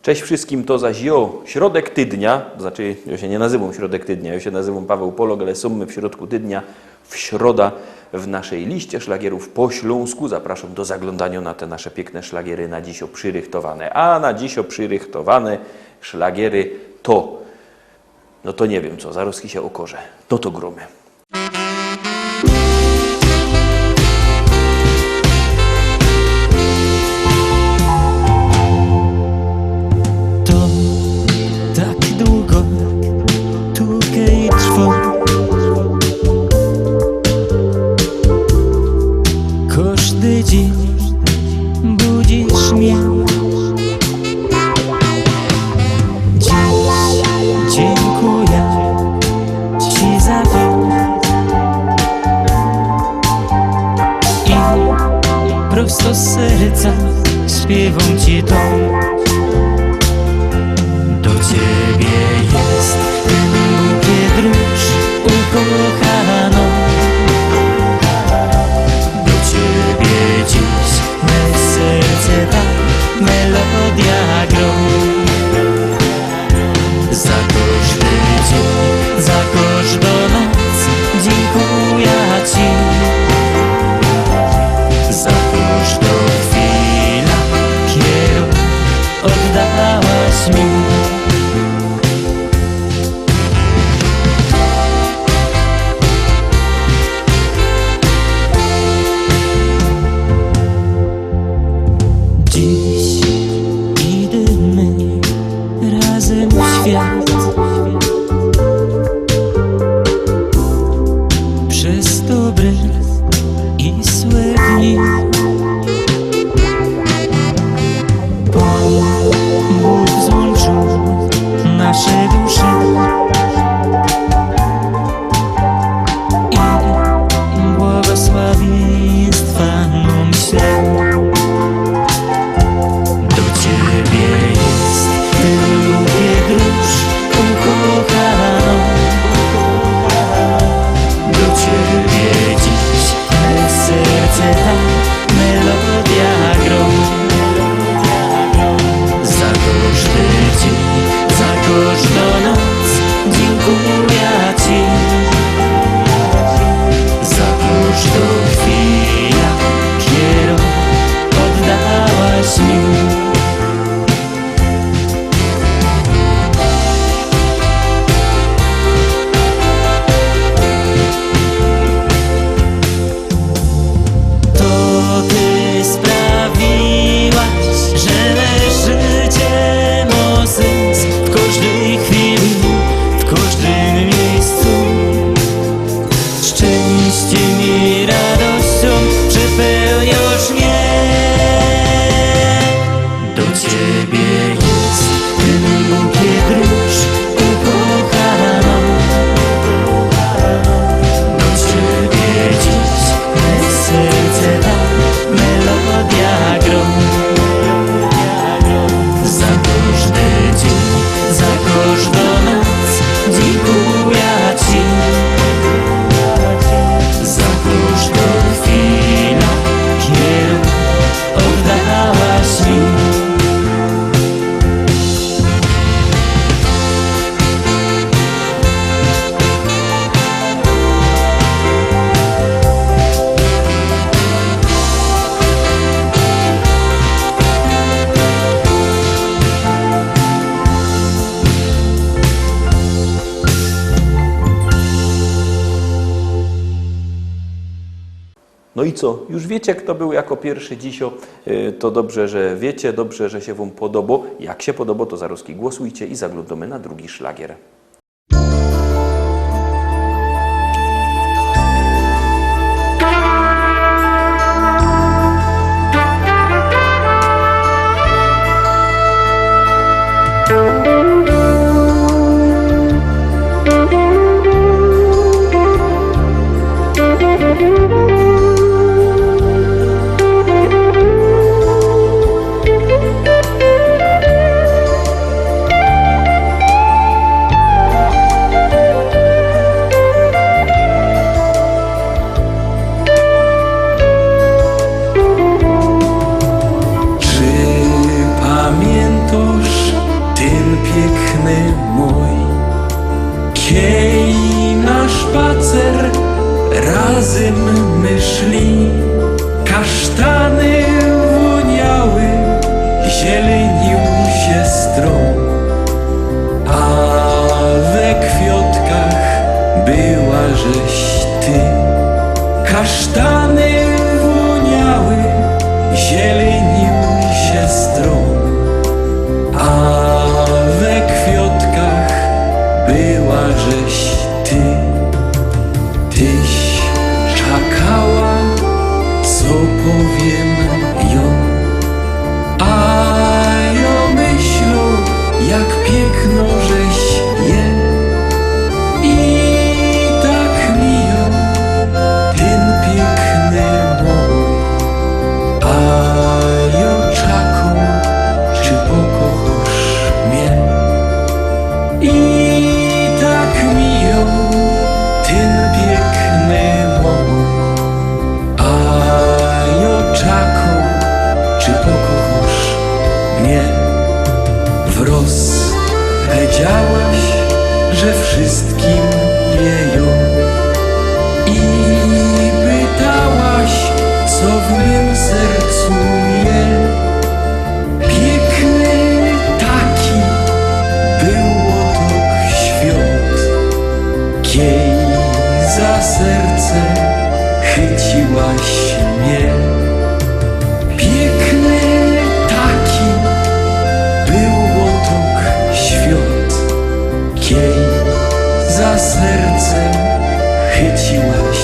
Cześć wszystkim, to zaś środek tydnia, to znaczy ja się nie nazywam środek tydnia, ja się nazywam Paweł Polog, ale są my w środku tydnia, w środa w naszej liście szlagierów po śląsku. Zapraszam do zaglądania na te nasze piękne szlagiery na dziś przyrychtowane. A na dziś przyrychtowane szlagiery to, no to nie wiem co, zaraz się okorze, no to gromy. Każdy dzień budzisz mnie. Dziś dziękuję Ci za to i prosto z serca śpiewam Ci to. Do Ciebie jest ten bukiet róż, ukochano. Serce ta melodia gro. Za każdy dzień, za każdą noc dziękuję Ci. Za każdą chwilę, którą oddałaś mi. Dziś idziemy razem w świat, przez dobre i złe dni. Bóg złączył nasze dusze i błogosławieństwa nam śle. No i co? Już wiecie, kto był jako pierwszy dzisio. To dobrze, że wiecie, dobrze, że się Wam podoba. Jak się podoba, to zaraz głosujcie i zaglądamy na drugi szlagier. Kiej na spacer razem my szli, kasztany woniały, zielenił się stron, a we kwiatkach była żeś ty. Kasztany woniały, zielenił się stron, a we kwiatkach była żeś ty. Tyś czekała, co powiem ją, a ja myślą, jak piękno żeś je. I tak mijo ten piękny mój, a ja czekam, czy pokochasz mnie. I tak mijo ten piękny mój, a ja czekam, czy pokochasz mnie. Wroz powiedziałaś, że wszystkim wieją, i pytałaś, co w mym sercu je. Piękny taki był otok świat, kiej za serce chyciłaś mnie. Piękny taki był otok świat, kiej za serce chyciłaś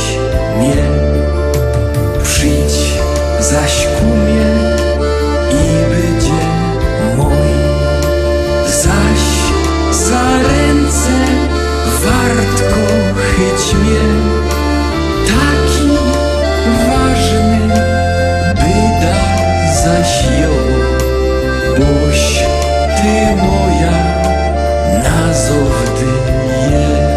mnie. Przyjdź zaś ku mnie i będzie mój, zaś za ręce wartko chyć mnie. Taki ważny byda zaś ją, boś ty moja nazowdy je.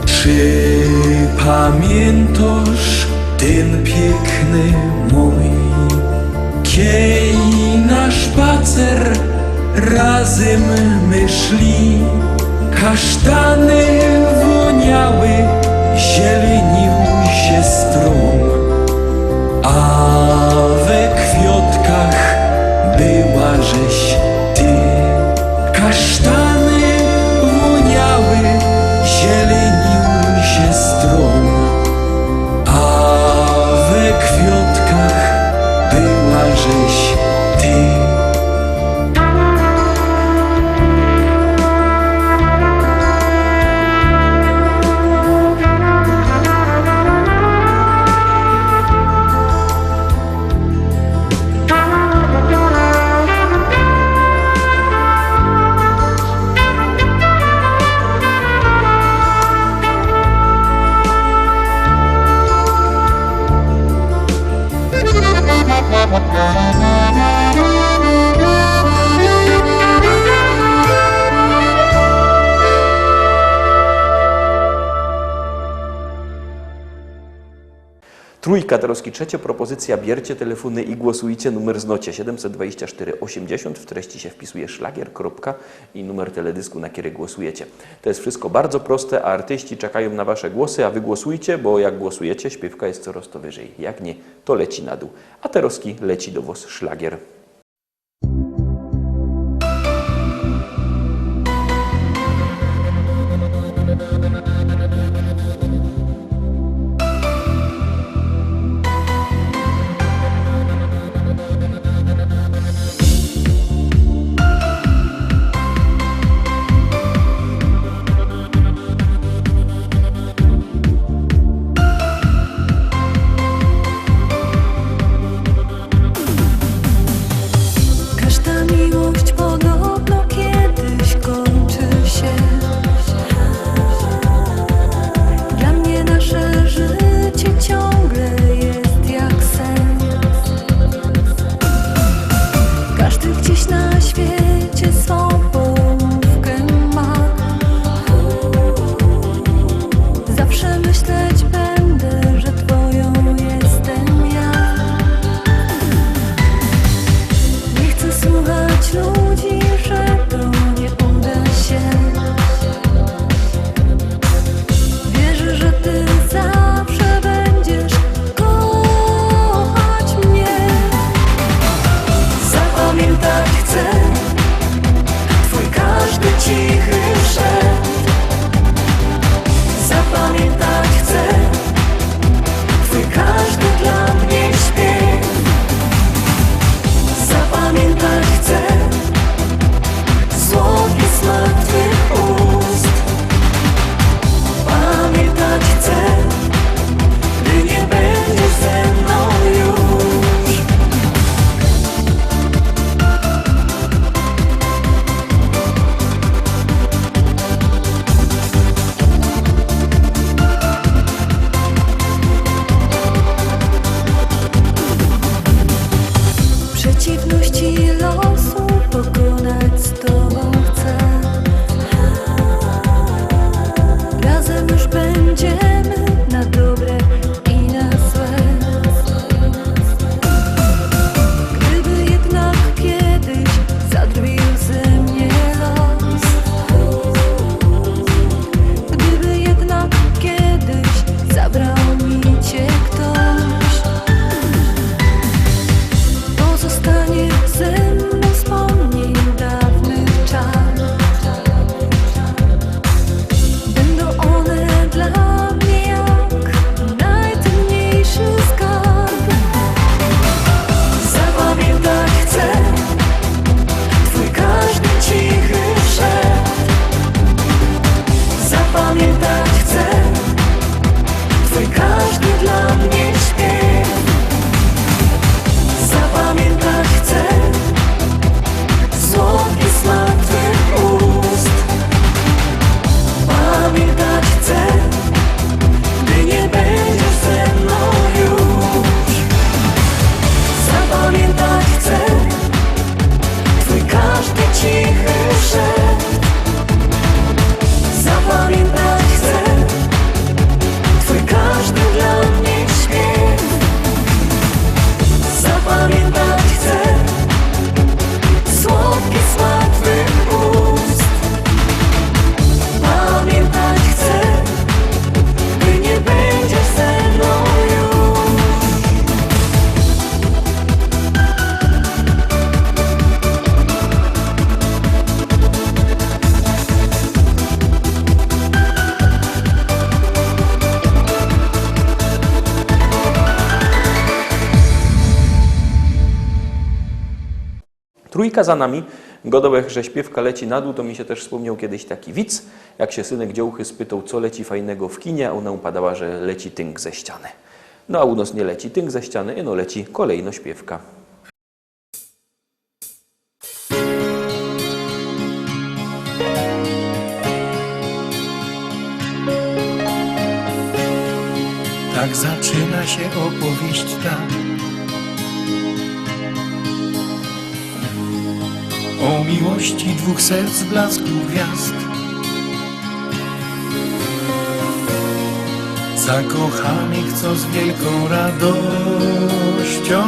Czy pamiętasz ten piękny mój, kiej na spacer razem my szli, kasztany woniały, zielenił się stron, a we kwiatkach była żeś ty. Kasztany woniały, zielenił się stron, a we kwiatkach była żeś ty. Trójka, Taroski trzecie, propozycja, biercie telefony i głosujcie. Numer znocie 724 80, w treści się wpisuje szlagier. I numer teledysku, na który głosujecie. To jest wszystko bardzo proste, a artyści czekają na wasze głosy, a wy głosujcie, bo jak głosujecie, śpiewka jest coraz to wyżej. Jak nie, to leci na dół. A Taroski leci do was szlagier. Trójka za nami, godołek, że śpiewka leci na dół, to mi się też wspomniał kiedyś taki widz, jak się synek Dziołchy spytał, co leci fajnego w kinie, a ona upadała, że leci tynk ze ściany. No a u nas nie leci tynk ze ściany, no leci kolejno śpiewka. Tak zaczyna się opowieść ta o miłości dwóch serc blasku gwiazd, zakochanych, co z wielką radością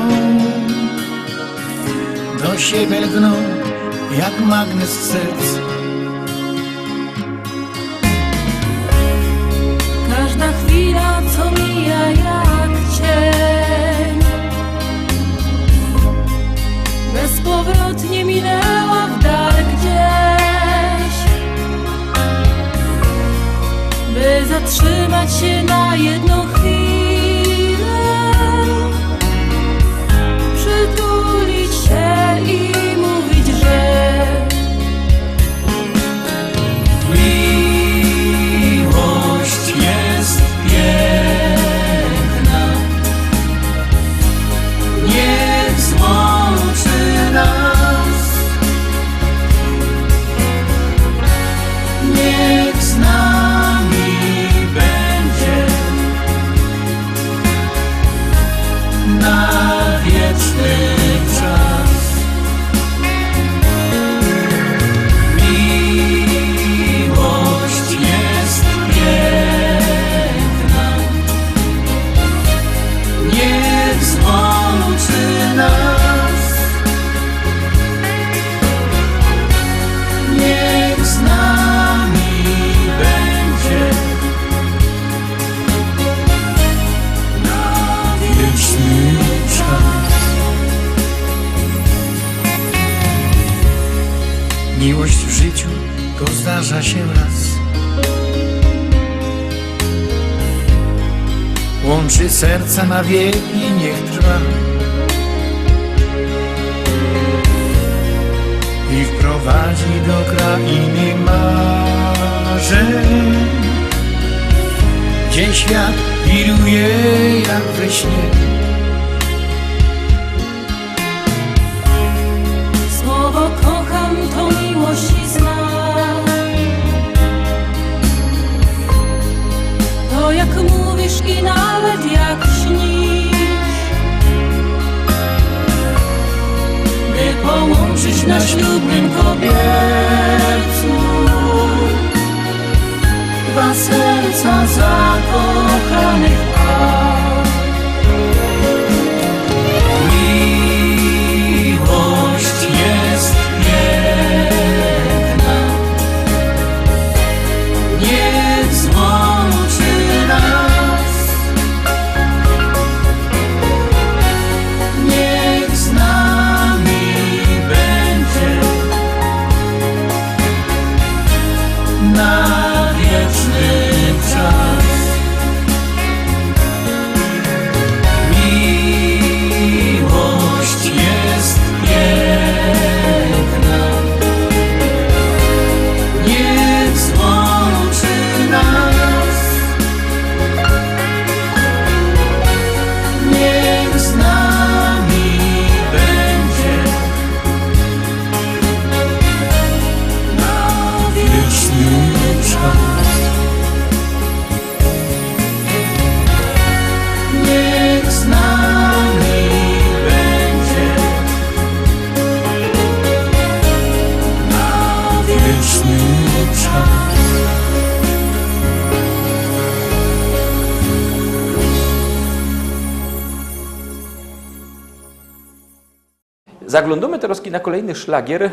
do siebie lgną jak magnes serc. Każda chwila, co mija jak cień, bezpowrotnie minęła w dal gdzieś, by zatrzymać się na jedną chwilę, przytulić się i mówić, że Miłość jest piękna, niech złączy nas, niech z nami będzie na wieczny czas. Miłość jest piękna, niech złączy nas, niech z nami będzie na wieczny czas. Miłość w życiu to zdarza się raz, łączy serca na wieki, niech trwa i wprowadzi do krainy marzeń, gdzie świat wiruje jak we śnie. słowo kocham to miłości znak. To jak mówisz i nawet jak śnisz, by połączyć na ślubnym kobiercu dwa serca zakochanych par. Miłość jest piękna, niech złączy nas, niech z nami będzie na wieczny czas. Miłość jest piękna, niech złączy nas, niech z nami będzie na wieczny czas. Niech z nami będzie na wieczny czas. Zaglądamy teraz na kolejny szlagier.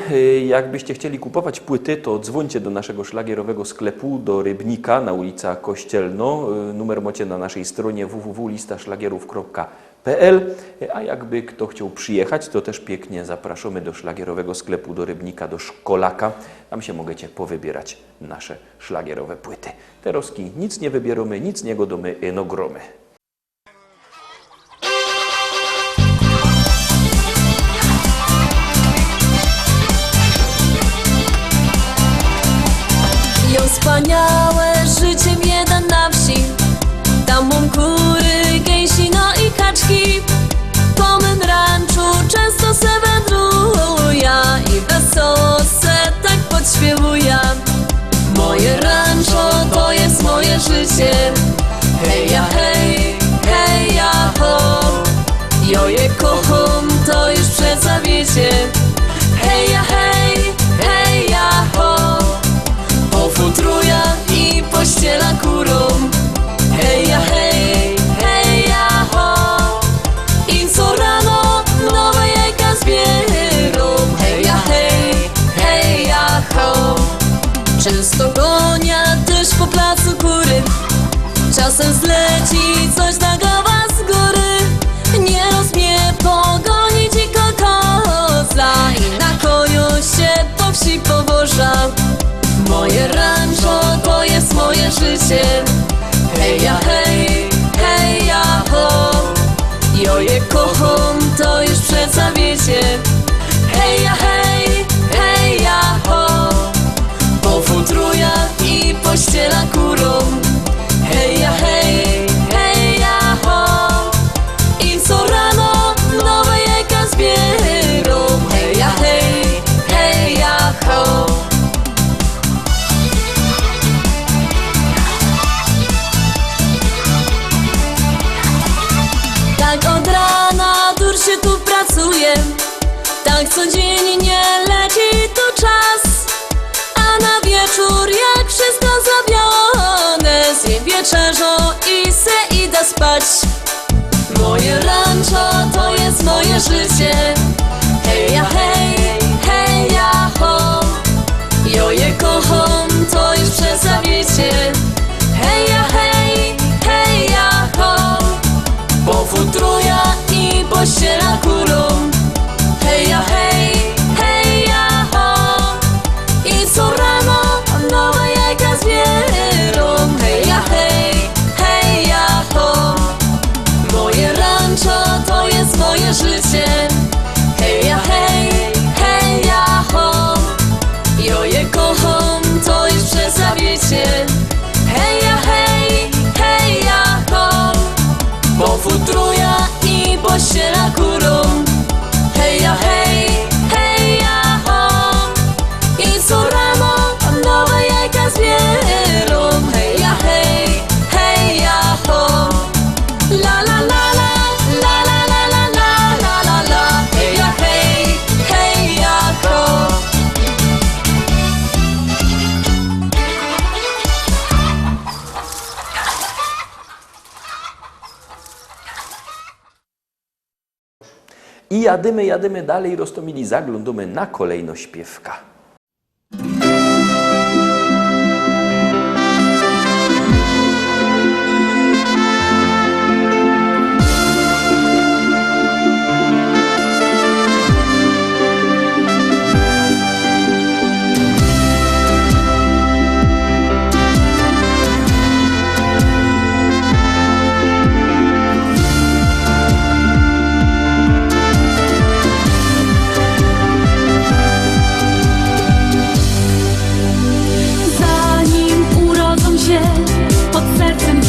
Jakbyście chcieli kupować płyty, to dzwońcie do naszego szlagierowego sklepu, do Rybnika na ulica Kościelno. Numer macie na naszej stronie www.listaszlagierów.pl. A jakby kto chciał przyjechać, to też pięknie zapraszamy do szlagierowego sklepu, do Rybnika, do Szkolaka. Tam się możecie powybierać nasze szlagierowe płyty. Teroski nic nie wybieramy, nic nie godomy, no gromy. Czasem zleci coś na głowa z góry, nie rozumie pogoni dziko koza i na koniu się po wsi powoża. Moje rancho to jest moje życie. Hej ja hej, hej ja ho. Jo je kocham, to już przeca wiecie. Hej ja hej, hej ja ho. Po futrujach i pościela kurą. Hej ja hej, hej ja ho. I co rano nowe jajka zbierą. Hej ja hej, hej ja ho. Tak od rana dur się tu pracuje, tak codziennie leci tu czas. A na wieczór jak wszystko zrobione, zjem wieczerzą i se idę spać. Moje rancho to jest moje życie. Hej ja hej, hej ja ho. Jo je kocham, to już przeca wiecie. Hej ja hej, hej ja ho. Po futruja i pościela kurą. Hej ja hej, hej ja ho. I co rano nowe jajka zbierą. Hej ja hej, hej ja ho. Moje rancho to jest moje życie. Hej ja hej, hej ja ho. Jo je kocham, to już przeca wiecie. Hej ja hej, hej ja ho. Po futruja i pościela kurą. Hej ja hej, hej ja ho. I co rano nowe jajka zbierą. Hej ja hej, hej ja ho. La la la la, la la la la la la la la. Hej ja hej, hej ja ho. I jadymy dalej, Rostomili, zaglądamy na kolejno śpiewka.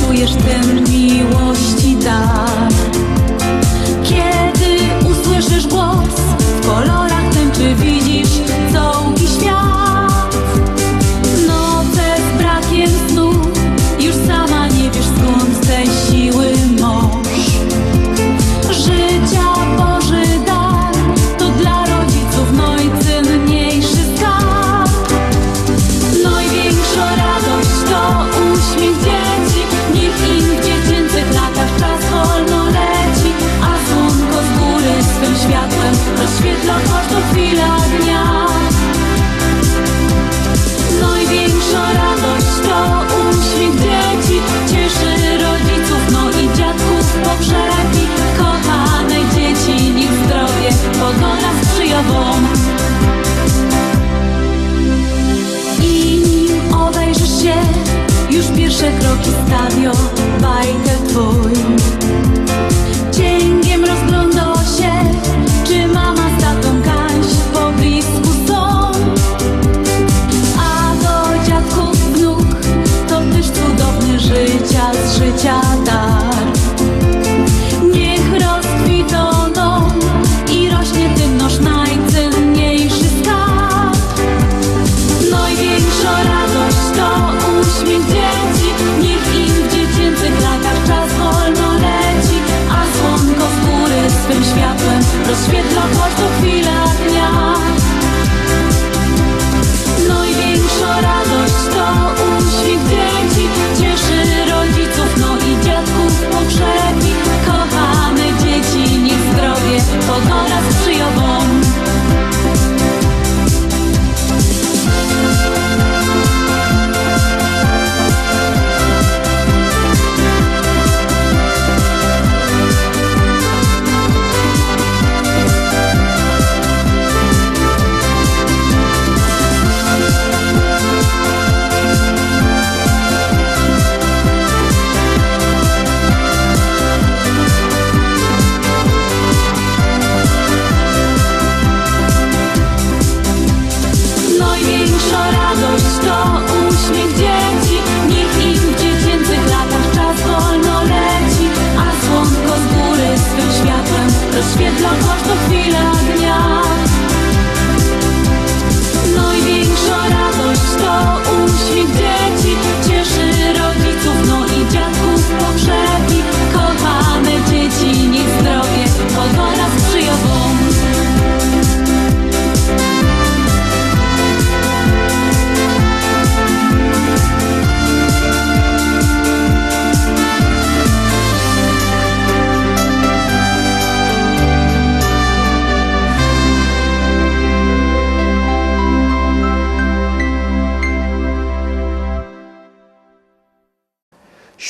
Czujesz ten miłości dar. Kiedy usłyszysz głos, w kolorach tęczy widzisz całki świat. Noce z brakiem snu, już sama nie wiesz skąd te siły moż. Życia Boży dar, to dla rodziców najcenniejszy skarb. Największa radość to uśmiech dzieci. Niech im w dziecięcych latach czas wolno leci, a słonko z góry swym światłem rozświetla każdą chwilę dnia. Największa radość to uśmiech dzieci, cieszy rodziców, no i dziadków pogrzeby. Kochane dzieci, niech zdrowie pogoda sprzyja wam. I nim obejrzysz się, już pierwsze kroki stawio bajkę twój. Cięgiem rozgląda się, czy mama z tatą Kaś po blisku są. A do dziadków wnuk to też cudowny życia z życia dar. Niech rozkwita dom i rośnie tym nasz najcenniejszy skarb. Największa radość to uśmiech dzieci, niech im w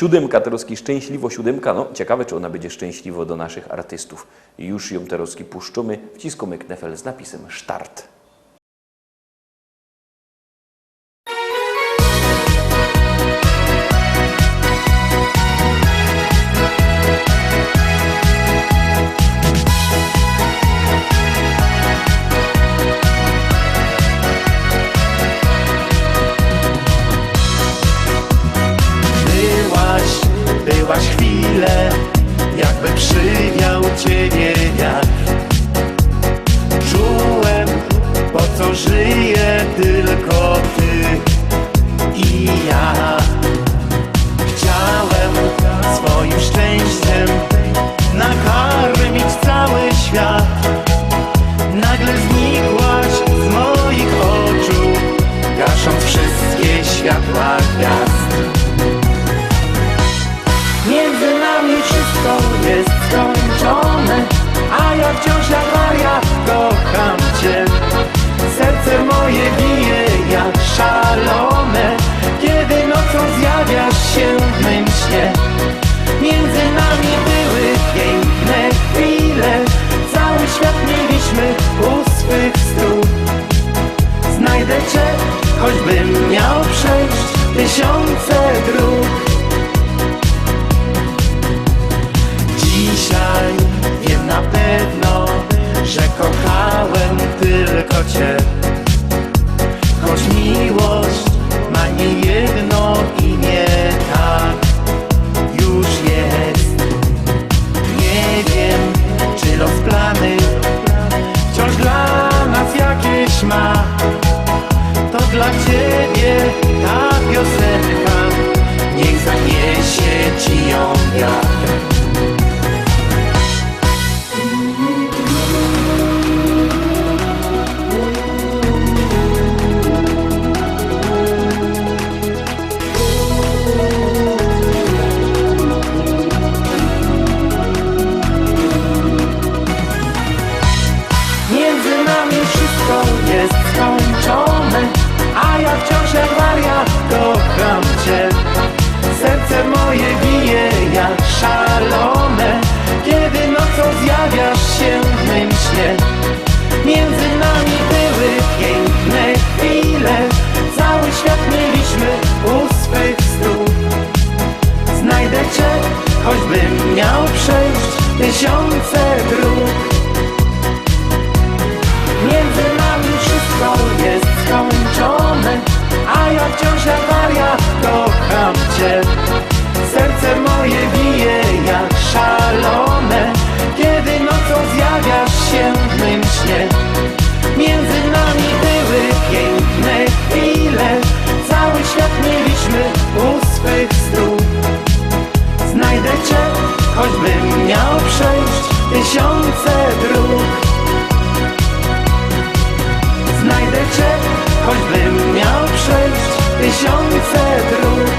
Siódemka Terowski, szczęśliwo siódemka. No, ciekawe, czy ona będzie szczęśliwo do naszych artystów. Już ją Terowski puszczamy. Wciskamy knefel z napisem Start. Byłaś chwilę, jakby przywiał ciebie wiatr. Czułem, po co żyję tylko ty i ja. Chciałem swoim szczęściem nakarmić cały świat. Nagle znikłaś z moich oczu, gasząc wszystkie światła gwiazd. Między nami wszystko jest skończone, a ja wciąż jak wariat kocham cię. Serce moje bije jak szalone, kiedy nocą zjawiasz się w mym śnie. Między nami były piękne chwile, cały świat mieliśmy u swych stóp. Znajdę cię, choćbym miał przejść tysiące dróg. Dzisiaj wiem na pewno, że kochałem tylko cię. Choć miłość ma niejedno imię, tak już jest. Nie wiem, czy los plany wciąż dla nas jakieś ma. To dla ciebie ta piosenka, niech zaniesie ci ją wiatr. Jest skończone, a ja wciąż jak wariat kocham cię. Serce moje bije jak szalone, kiedy nocą zjawiasz się w mym śnie. Między nami były piękne chwile, cały świat mieliśmy u swych stóp. Znajdę cię, choćbym miał przejść tysiące dróg. Między nami wszystko jest skończone, a ja wciąż jak wariat kocham cię. Serce moje bije jak szalone, kiedy nocą zjawiasz się w mym śnie. Między nami były piękne chwile, cały świat mieliśmy u swych stóp. Znajdę cię, choćbym miał przejść tysiące dróg. Znajdę cię, choćbym miał przejść tysiące dróg.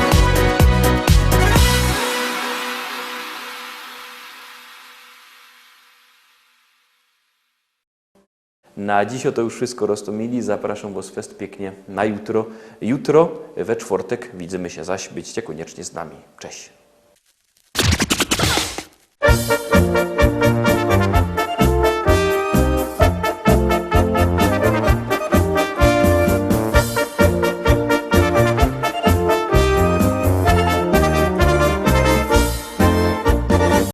Na dziś to już wszystko, Rostomili. Zapraszam Was fest pięknie na jutro. Jutro we czwartek widzimy się zaś. Byćcie koniecznie z nami. Cześć.